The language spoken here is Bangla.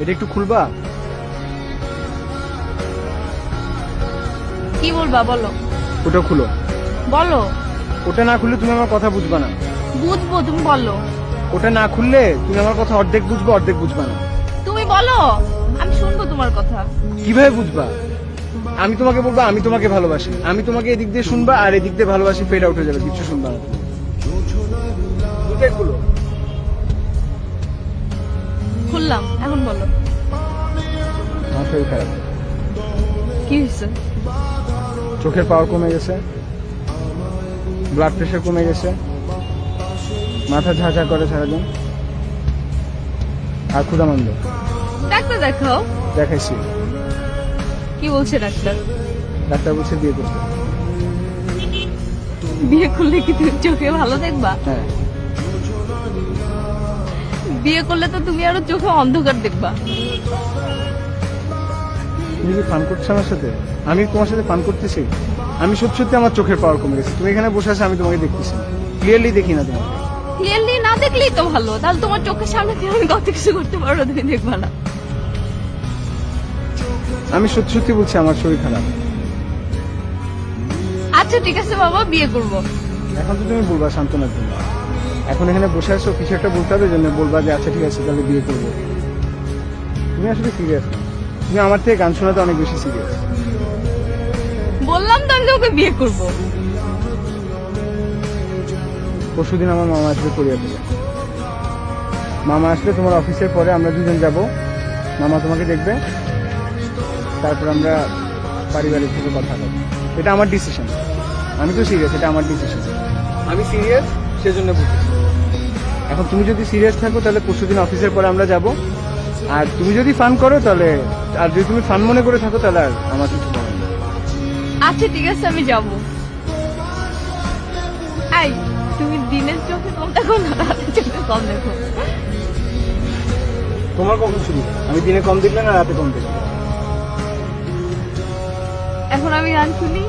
এটা একটু খুলবা? কি বলবা বলো? ওটা খুলো। বলো। ওটা না খুললে তুমি আমার কথা বুঝবা না। বুঝবো, তুমি বলো। ওটা না খুললে তুমি আমার কথা অর্ধেক বুঝবো, অর্ধেক বুঝবা না। তুমি বলো, আমি শুনবো তোমার কথা। কিভাবে বুঝবা? আমি তোমাকে বলবো আমি তোমাকে ভালোবাসি, আমি তোমাকে এদিক দিয়ে শুনবা আর এদিক দিয়ে ভালোবাসি ফেড আউট হয়ে যাবে, কিছু শুনবা না। দুটাই খুলো। খুললাম, এখন বলো। আমার শরীর খারাপ, কি হয়েছে? চোখের পাওয়ার কমে গেছে, ব্লাড প্রেশার কমে গেছে, মাথা ঝাঁঝা করে সারাদিন, আর ক্ষুধামন্দ। ডাক্তার দেখাও। দেখাইছি, কি বলছে ডাক্তার? ডাক্তার বলছে বিয়ে করতে। বিয়ে করলে কি তুমি চোখে ভালো দেখবা? হ্যাঁ। বিয়ে করলে তো তুমি আরো চোখে অন্ধকার দেখবা। তুমি কি ফান করছো আমার সাথে? আমি তোমার সাথে ফান করতেছি? আমি সত্যি সত্যি আমার চোখের পাওয়ার কমে গেছে। তুমি এখানে বসে আছো, আমি তোমাকে দেখতেছি না, ক্লিয়ারলি দেখি না তোমাকে। ক্লিয়ারলি না দেখলেই তো ভালো, তাহলে তোমার চোখের সামনে দিয়ে আমি কত কিছু করতে পারবো, তুমি দেখবা না। আমি সত্যি সত্যি বলছি আমার শরীর খারাপ। আচ্ছা ঠিক আছে বাবা, বিয়ে করবো। এখন তো তুমি বলবা সান্ত্বনার জন্য, এখন এখানে বসে আছো, কিছু একটা বলতে হবে জন্য বলবা যে আচ্ছা ঠিক আছে তাহলে বিয়ে করবো। তুমি আসলে সিরিয়াস না, তুমি আমার থেকে গান শোনাতে অনেক বেশি সিরিয়াস। বললাম তো আমি তোমাকে বিয়ে করবো। পরশুদিন আমার মামা আসবে কোরিয়া থেকে। মামা আসলে তোমার অফিসের পরে আমরা দুজন যাব, মামা তোমাকে দেখবে, তারপর আমরা পারিবারিক ভাবে কথা বলবো। এটা আমার ডিসিশন, আমি তো সিরিয়াস, এটা আমার ডিসিশন। আমি সিরিয়াস সেজন্য বলতেছি। এখন তুমি যদি সিরিয়াস থাকো তাহলে পরশুদিন অফিসের পরে আমরা যাব, আর তুমি যদি ফান করো তাহলে, আর যদি তুমি ফান মনে করে থাকো তাহলে আর আমার কিছু বলার নেই। আচ্ছা ঠিক আছে, আমি যাব। আই, তুমি দিনের চোখে কম দেখো না রাতের চোখে কম দেখো? তোমার কখন শুরু? আমি দিনে কম দেখলে না রাতে কম দেখলে? এখন আমি গান শুনি।